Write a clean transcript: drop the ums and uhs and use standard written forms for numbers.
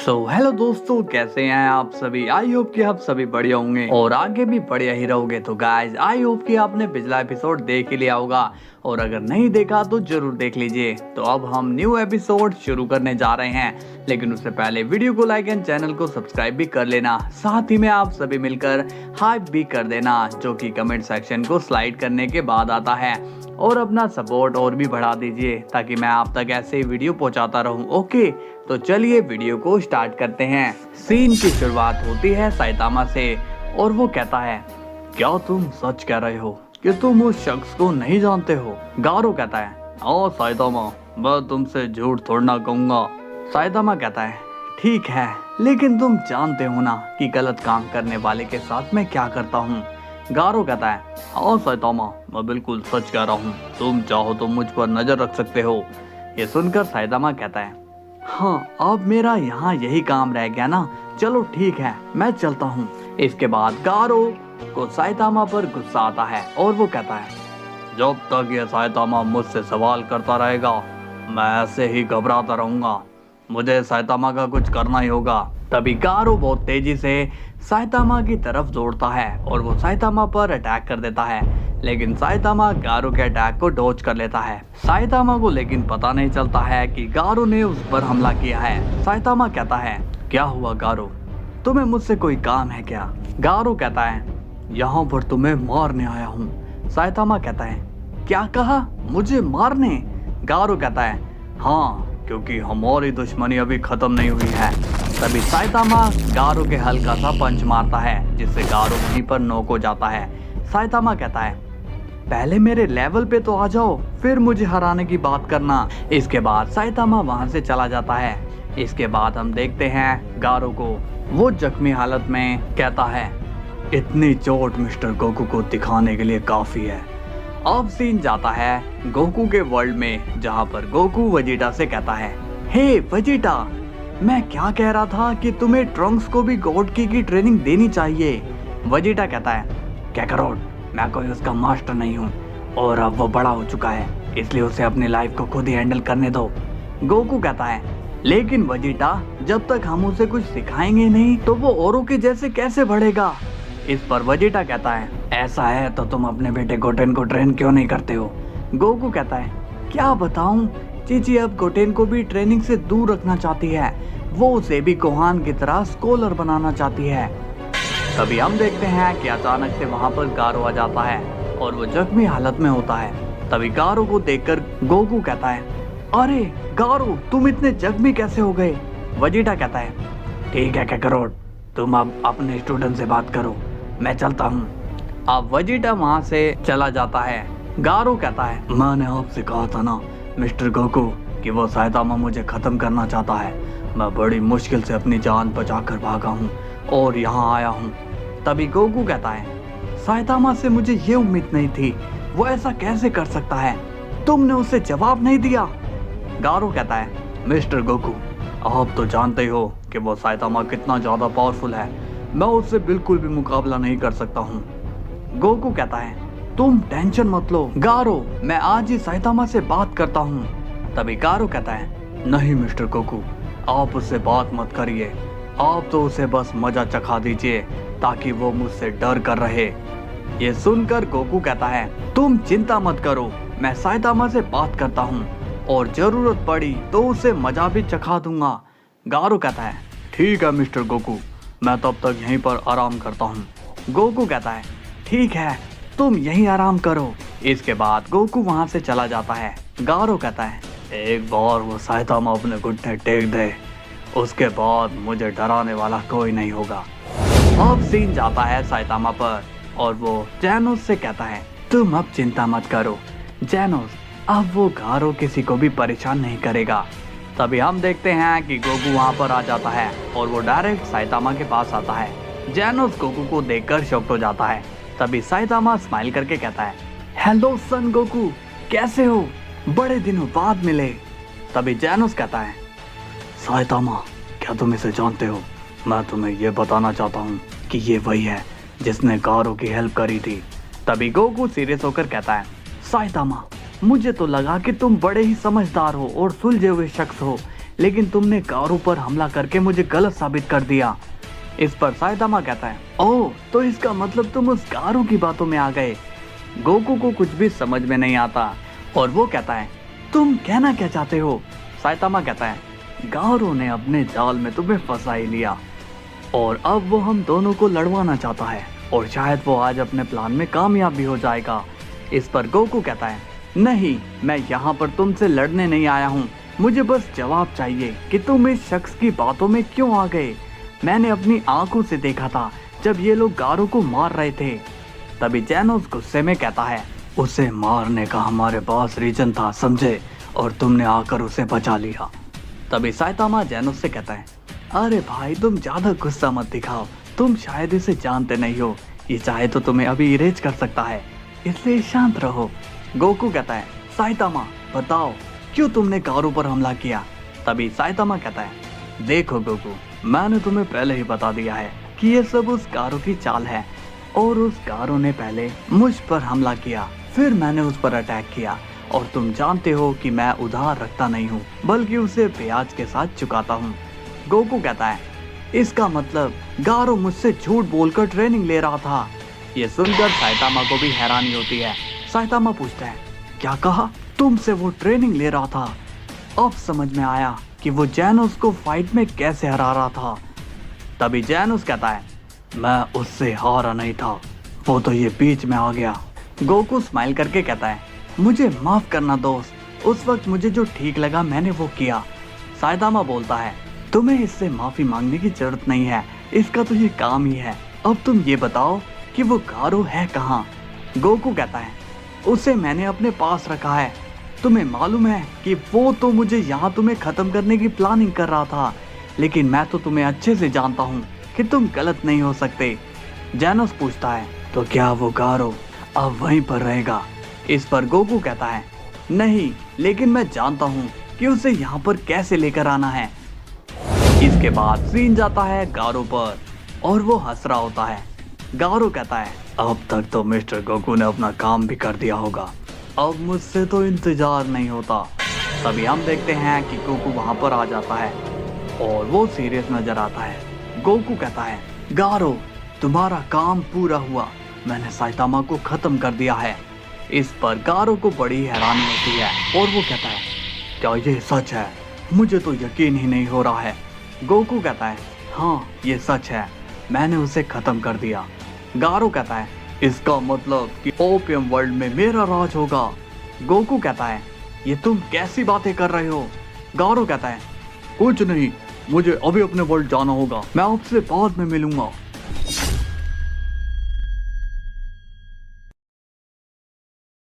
Hello दोस्तों, कैसे हैं आप सभी। आई होप कि आप सभी बढ़िया होंगे और आगे भी बढ़िया ही रहोगे। तो गाइज आई होप कि आपने पिछला एपिसोड देख ही लिया होगा और अगर नहीं देखा तो जरूर देख लीजिए। तो अब हम न्यू एपिसोड शुरू करने जा रहे हैं, लेकिन उससे पहले वीडियो को लाइक एंड चैनल को सब्सक्राइब भी कर लेना। साथ ही में आप सभी मिलकर हाइप भी कर देना, जो कि कमेंट सेक्शन को स्लाइड करने के बाद आता है। और अपना सपोर्ट और भी बढ़ा दीजिए ताकि मैं आप तक ऐसे ही वीडियो पहुंचाता रहूं। ओके, तो चलिए वीडियो को स्टार्ट करते हैं। सीन की शुरुआत होती है साइतामा से और वो कहता है, क्या तुम सच कह रहे हो कि तुम उस शख्स को नहीं जानते हो। गारो कहता है, ओ साइतामा, मैं तुमसे झूठ थोड़ा ना कहूंगा। साइतामा कहता है, ठीक है, लेकिन तुम जानते हो ना कि गलत काम करने वाले के साथ मैं क्या करता हूँ। गारो कहता है, हाँ साइतामा, मैं बिल्कुल सच कह रहा हूँ, तुम चाहो तो मुझ पर नजर रख सकते हो। ये सुनकर साइतामा कहता है, हाँ अब मेरा यहाँ यही काम रह गया ना, चलो ठीक है मैं चलता हूँ। इसके बाद गारो को साइतामा पर गुस्सा आता है और वो कहता है, जब तक ये साइतामा मुझसे सवाल करता रहेगा मैं ऐसे ही घबराता रहूंगा, मुझे साइतामा का कुछ करना ही होगा। तभी गारो बहुत तेजी से साइतामा की तरफ दौड़ता है और वो साइतामा पर अटैक कर देता है, लेकिन साइतामा गारो के अटैक को डॉज कर लेता है। साइतामा को लेकिन पता नहीं चलता है कि गारो ने उस पर हमला किया है। साइतामा कहता है, क्या हुआ गारो, तुम्हें मुझसे कोई काम है क्या। गारो कहता है, यहाँ पर तुम्हें मारने आया हूँ। साइतामा कहता है, क्या कहा, मुझे मारने। गारो कहता है, हाँ, क्योंकि हमारी दुश्मनी अभी खत्म नहीं हुई है। तभी साइतामा गारो के हल्का सा पंच मारता है, जिससे गारो वहीं पर नॉक हो जाता है। साइतामा कहता है, पहले मेरे लेवल पे तो आ जाओ, फिर मुझे हराने की बात करना। इसके बाद साइतामा वहां से चला जाता है। इसके बाद हम देखते हैं गारो को, वो जख्मी हालत में कहता है, इतनी चोट मिस्टर गोकू को दिखाने के लिए काफी है। अब सीन जाता है गोकू के वर्ल्ड में, जहाँ पर गोकू वेजिटा से कहता है, हे वेजिटा, मैं क्या कह रहा था कि तुम्हें ट्रंक्स को भी गॉड की ट्रेनिंग देनी चाहिए। वेजिटा कहता है, कैकरोट, मैं कोई उसका मास्टर नहीं हूँ और अब वो बड़ा हो चुका है, इसलिए उसे अपनी लाइफ को खुद ही हैंडल करने दो। गोकू कहता है, लेकिन वेजिटा, जब तक हम उसे कुछ सिखाएंगे नहीं तो वो औरों के जैसे कैसे बढ़ेगा। इस पर वेजिटा कहता है, ऐसा है तो तुम अपने बेटे गोटेन को ट्रेन क्यों नहीं करते हो। गोकू कहता है, क्या बताऊं, चीची अब गोटेन को भी ट्रेनिंग से दूर रखना चाहती है, वो उसे भी गोहान की तरह स्कॉलर बनाना चाहती है। तभी हम देखते हैं कि अचानक से वहां पर गारो आ जाता है और वो जख्मी हालत में होता है। तभी गारो को देखकर गोकू कहता है, अरे गारो, तुम इतने जख्मी कैसे हो गए। वेजिटा कहता है, ठीक है कैकरोट, तुम अब अपने स्टूडेंट से बात करो, मैं चलता हूँ। अब वेजिटा वहाँ से चला जाता है। गारो कहता है, मैंने आपसे कहा था ना मिस्टर गोकू कि वो साइतामा मुझे खत्म करना चाहता है, मैं बड़ी मुश्किल से अपनी जान बचाकर भागा हूँ और यहाँ आया हूँ। तभी गोकू कहता है, साइतामा से मुझे ये उम्मीद नहीं थी, वो ऐसा कैसे कर सकता है, तुमने उसे जवाब नहीं दिया। गारो कहता है, मिस्टर गोकू, आप तो जानते ही हो कि वो साइतामा कितना ज्यादा पावरफुल है, मैं उससे बिल्कुल भी मुकाबला नहीं कर सकता हूँ। गोकू कहता है, तुम टेंशन मत लो गारो, मैं आज ही साइतामा से बात करता हूँ। तभी गारो कहता है, नहीं मिस्टर गोकू, आप उससे बात मत करिए, आप तो उसे बस मजा चखा दीजिए ताकि वो मुझसे डर कर रहे। ये सुनकर गोकू कहता है, तुम चिंता मत करो, मैं साइतामा से बात करता हूँ और जरूरत पड़ी तो उसे मजा भी चखा दूंगा। गारो कहता है, ठीक है मिस्टर गोकू, मैं तब तक यहीं पर आराम करता हूँ। गोकू कहता है, ठीक है, तुम यहीं आराम करो। इसके बाद गोकू वहां से चला जाता है। गारो कहता है, एक बार वो साइतामा अपने घुटने टेक दे, उसके बाद मुझे डराने वाला कोई नहीं होगा। अब सीन जाता है साइतामा पर और वो जैनोस से कहता है, तुम अब चिंता मत करो जैनोस, अब वो गारो किसी को भी परेशान नहीं करेगा। तभी हम देखते हैं कि गोकू वहां पर आ जाता है और वो डायरेक्ट साइतामा के पास आता है। जैनोस गोकू को देखकर शॉक्ड हो जाता है। तभी साइतामा स्माइल करके कहता है, हेलो सन गोकू, कैसे हो, बड़े दिनों बाद मिले। तभी जैनोस कहता है, साइतामा, क्या तुम इसे जानते हो, मैं तुम्हें ये बताना चाहता हूँ कि ये वही है जिसने गारो की हेल्प करी थी। तभी गोकू सीरियस होकर कहता है, साइतामा, मुझे तो लगा कि तुम बड़े ही समझदार हो और सुलझे हुए शख्स हो, लेकिन तुमने गारो पर हमला करके मुझे गलत साबित कर दिया। इस पर साइतामा कहता है, ओह तो इसका मतलब तुम उस गारो की बातों में आ गए। गोकू को कुछ भी समझ में नहीं आता और वो कहता है, तुम कहना क्या चाहते हो? साइतामा कहता है, गारो ने अपने जाल में तुम्हें फंसा ही लिया और अब वो हम दोनों को लड़वाना चाहता है और शायद वो आज अपने प्लान में कामयाब भी हो जाएगा। इस पर गोकू कहता है, नहीं, मैं यहाँ पर तुमसे लड़ने नहीं आया हूँ। मुझे बस जवाब चाहिए कि तुम इस शख्स की बातों में क्यों आ गए। मैंने अपनी आंखों से देखा था जब ये लोग गारो को मार रहे थे। तभी जैनोस गुस्से में कहता है, उसे मारने का हमारे पास रीजन था समझे, और तुमने आकर उसे बचा लिया। तभी साइतामा जैनोस से कहता है, अरे भाई तुम ज्यादा गुस्सा मत दिखाओ, तुम शायद इसे जानते नहीं हो, ये चाहे तो तुम्हें अभी इरेज कर सकता है, इसलिए शांत रहो। गोकू कहता है, साइतामा बताओ क्यों तुमने गारो पर हमला किया? तभी साइतामा कहता है, देखो गोकू, मैंने तुम्हें पहले ही बता दिया है कि ये सब उस गारो की चाल है और उस गारो ने पहले मुझ पर हमला किया, फिर मैंने उस पर अटैक किया और तुम जानते हो कि मैं उधार रखता नहीं हूँ बल्कि उसे ब्याज के साथ चुकाता हूँ। गोकू कहता है, इसका मतलब गारो मुझसे झूठ बोलकर ट्रेनिंग ले रहा था। ये सुनकर साइतामा को भी हैरानी होती है। साइतामा पूछता है, क्या कहा? तुमसे वो ट्रेनिंग ले रहा था? अब समझ में आया कि वो जैनोस को फाइट में कैसे हरा रहा था। तभी जैनोस कहता है, मैं उससे हारा नहीं था, वो तो ये बीच में आ गया। गोकू स्माइल करके कहता है, मुझे माफ करना दोस्त, उस वक्त मुझे जो ठीक लगा मैंने वो किया। साइतामा बोलता है, तुम्हें इससे माफी मांगने की जरूरत नहीं है, इसका तो ये काम ही है। अब तुम ये बताओ कि वो गारो है कहाँ? गोकू कहता है, उसे मैंने अपने पास रखा है। तुम्हें मालूम है कि वो तो मुझे यहाँ तुम्हें खत्म करने की प्लानिंग कर रहा था, लेकिन मैं तो तुम्हें अच्छे से जानता हूँ कि तुम गलत नहीं हो सकते। जैनोस पूछता है, तो क्या वो गारो अब वहीं पर रहेगा? इस पर गोकू कहता है, नहीं, लेकिन मैं जानता हूँ कि उसे यहाँ पर कैसे लेकर आना है। इसके बाद सीन जाता है गारो पर और वो हंस रहा होता है। गारो कहता है, अब तक तो मिस्टर गोकू ने अपना काम भी कर दिया होगा, अब मुझसे तो इंतजार नहीं होता। तभी हम देखते हैं कि गोकू वहां पर आ जाता है और वो सीरियस नजर आता है। गोकू कहता है, गारो तुम्हारा काम पूरा हुआ, मैंने साइतामा को खत्म कर दिया है। इस पर गारो को बड़ी हैरानी होती है और वो कहता है, क्या ये सच है? मुझे तो यकीन ही नहीं हो रहा है। गोकू कहता है, हाँ ये सच है, मैंने उसे खत्म कर दिया। गारो कहता है, इसका मतलब कि ओपियम वर्ल्ड में मेरा राज होगा। गोकू कहता है, ये तुम कैसी बातें कर रहे हो? गारो कहता है, कुछ नहीं, मुझे अभी अपने वर्ल्ड जाना होगा, मैं आपसे बाद में मिलूंगा।